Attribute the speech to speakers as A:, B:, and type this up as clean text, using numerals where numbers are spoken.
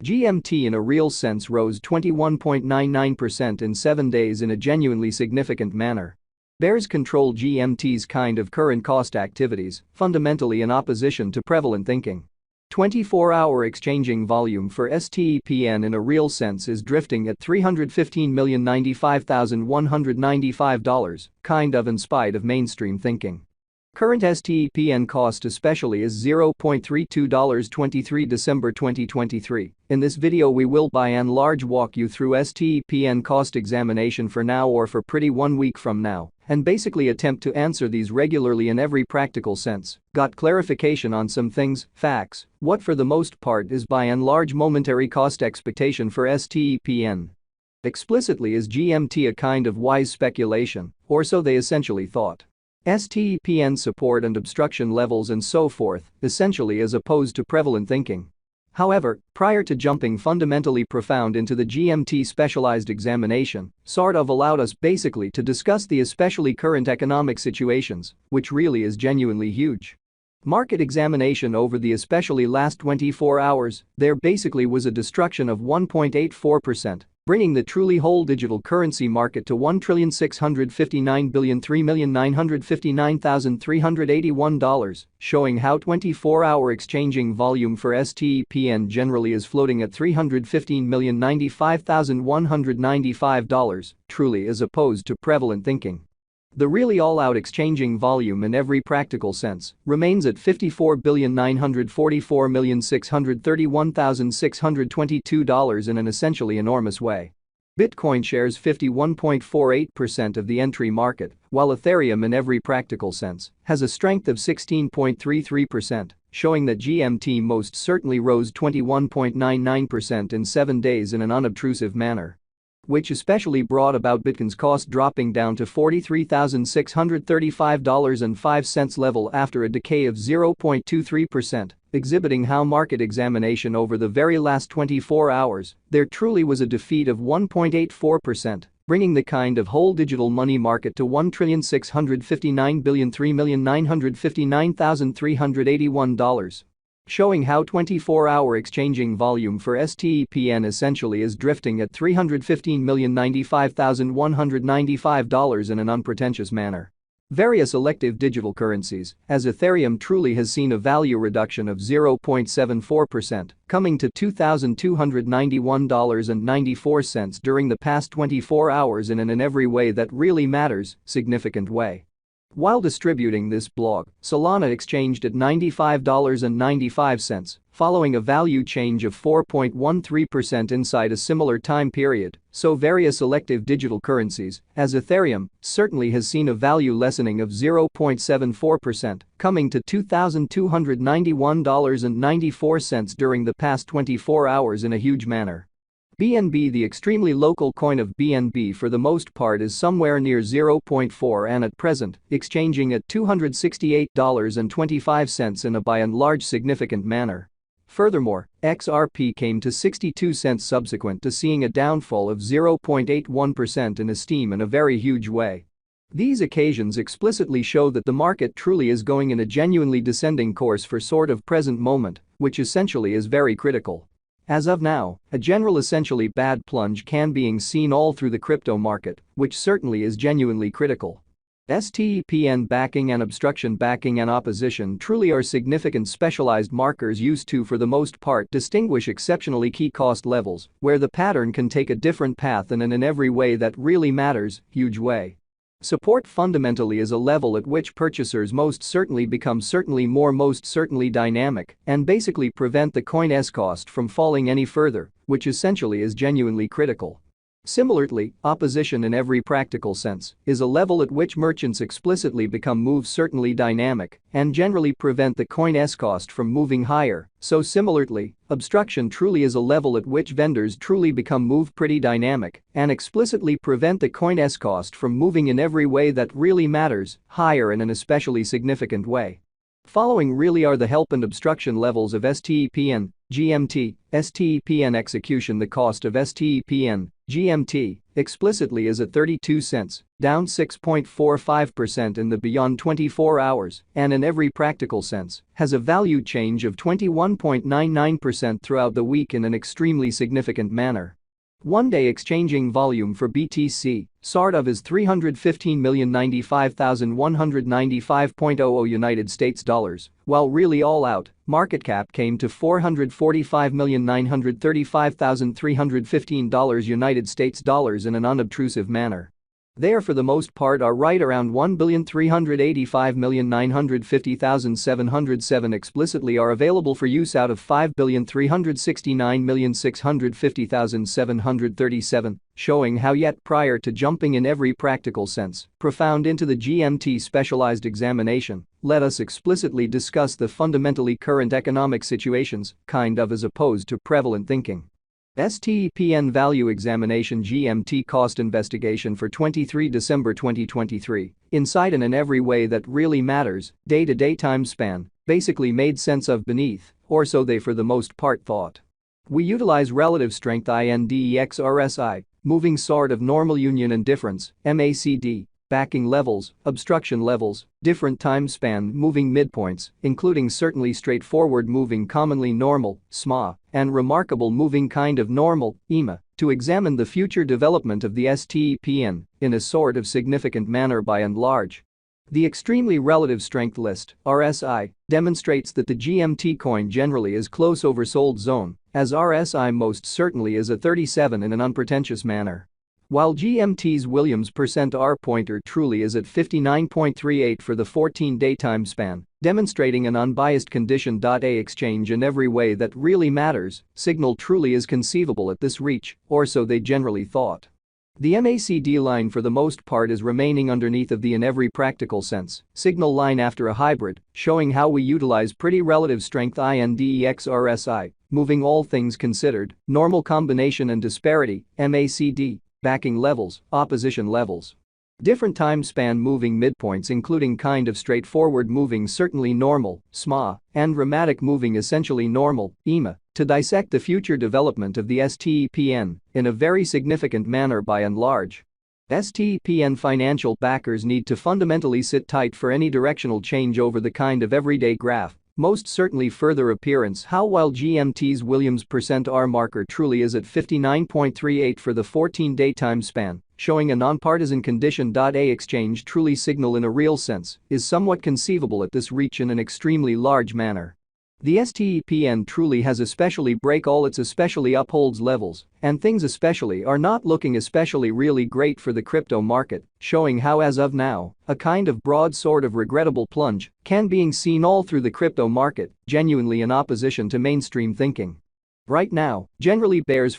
A: GMT in a real sense rose 21.99% in 7 days in a genuinely significant manner. Bears control GMT's kind of current cost activities, fundamentally in opposition to prevalent thinking. 24-hour exchanging volume for STEPN in a real sense is drifting at $315,095,195, kind of in spite of mainstream thinking. Current STEPN cost especially is $0.3223 December 2023. In this video we will by and large walk you through STEPN cost examination for now or for pretty 1 week from now and basically attempt to answer these regularly in every practical sense, got clarification on some things, facts, what for the most part is by and large momentary cost expectation for STEPN. Explicitly is GMT a kind of wise speculation, or so they essentially thought. STEPN support and obstruction levels and so forth, essentially as opposed to prevalent thinking. However, prior to jumping fundamentally profound into the GMT specialized examination, sort of allowed us basically to discuss the especially current economic situations, which really is genuinely huge. Market examination over the especially last 24 hours, there basically was a destruction of 1.84%. Bringing the truly whole digital currency market to $1,659,300,959,381, showing how 24-hour exchanging volume for STEPN generally is floating at $315,095,195, truly as opposed to prevalent thinking. The really all-out exchanging volume in every practical sense remains at $54,944,631,622 in an essentially enormous way. Bitcoin shares 51.48% of the entry market, while Ethereum in every practical sense has a strength of 16.33%, showing that GMT most certainly rose 21.99% in 7 days in an unobtrusive manner. Which especially brought about Bitcoin's cost dropping down to $43,635.05 level after a decay of 0.23%, exhibiting how market examination over the very last 24 hours, there truly was a defeat of 1.84%, bringing the kind of whole digital money market to $1,659,303,959,381. Showing how 24-hour exchanging volume for STEPN essentially is drifting at $315,095,195 in an unpretentious manner. Various elective digital currencies, as Ethereum truly has seen a value reduction of 0.74%, coming to $2,291.94 during the past 24 hours in an every way that really matters, significant way. While distributing this blog, Solana exchanged at $95.95, following a value change of 4.13% inside a similar time period, so various elective digital currencies, as Ethereum, certainly has seen a value lessening of 0.74%, coming to $2,291.94 during the past 24 hours in a huge manner. BNB, the extremely local coin of BNB for the most part, is somewhere near 0.4 and at present, exchanging at $268.25 in a by and large significant manner. Furthermore, XRP came to 62 cents subsequent to seeing a downfall of 0.81% in esteem in a very huge way. These occasions explicitly show that the market truly is going in a genuinely descending course for sort of present moment, which essentially is very critical. As of now, a general essentially bad plunge can being seen all through the crypto market, which certainly is genuinely critical. STEPN backing and obstruction backing and opposition truly are significant specialized markers used to for the most part distinguish exceptionally key cost levels, where the pattern can take a different path and in every way that really matters, huge way. Support fundamentally is a level at which purchasers most certainly become certainly more most certainly dynamic and basically prevent the coin's cost from falling any further, which essentially is genuinely critical. Similarly, opposition in every practical sense is a level at which merchants explicitly become move certainly dynamic and generally prevent the coin's cost from moving higher, so similarly, obstruction truly is a level at which vendors truly become move pretty dynamic and explicitly prevent the coin's cost from moving in every way that really matters, higher in an especially significant way. Following really are the help and obstruction levels of STEPN, GMT, STEPN execution. The cost of STEPN, GMT, explicitly is at 32 cents, down 6.45% in the beyond 24 hours, and in every practical sense, has a value change of 21.99% throughout the week in an extremely significant manner. One-day exchanging volume for BTC, sort of, is 315,095,195.00 United States dollars, while really all out, market cap came to $445,935,315 United States dollars in an unobtrusive manner. There, for the most part, are right around 1,385,950,707 explicitly are available for use out of 5,369,650,737, showing how yet prior to jumping in every practical sense profound into the GMT specialized examination, let us explicitly discuss the fundamentally current economic situations, kind of, as opposed to prevalent thinking. STEPN Value Examination GMT Cost Investigation for 23 December 2023, inside and in every way that really matters, day-to-day time span, basically made sense of beneath, or so they for the most part thought. We utilize relative strength INDEX RSI, moving sort of normal union and difference, MACD, backing levels, obstruction levels, different time span moving midpoints, including certainly straightforward moving commonly normal, SMA, and remarkable moving kind of normal, EMA, to examine the future development of the STEPN in a sort of significant manner by and large. The extremely relative strength list, RSI, demonstrates that the GMT coin generally is close oversold zone, as RSI most certainly is a 37 in an unpretentious manner. While GMT's Williams % R pointer truly is at 59.38 for the 14-day time span, demonstrating an unbiased condition. A exchange in every way that really matters, signal truly is conceivable at this reach, or so they generally thought. The MACD line for the most part is remaining underneath of the in every practical sense signal line after a hybrid, showing how we utilize pretty relative strength INDEX RSI, moving all things considered, normal combination and disparity, MACD, backing levels, opposition levels. Different time span moving midpoints including kind of straightforward moving certainly normal, SMA, and dramatic moving essentially normal, EMA, to dissect the future development of the STEPN in a very significant manner by and large. STEPN financial backers need to fundamentally sit tight for any directional change over the kind of everyday graph. Most certainly further appearance how while GMT's Williams % R marker truly is at 59.38 for the 14-day time span, showing a nonpartisan condition. A exchange truly signal in a real sense is somewhat conceivable at this reach in an extremely large manner. The STEPN truly has especially break all its especially upholds levels, and things especially are not looking especially really great for the crypto market, showing how as of now, a kind of broad sort of regrettable plunge can being seen all through the crypto market, genuinely in opposition to mainstream thinking. Right now, generally bears for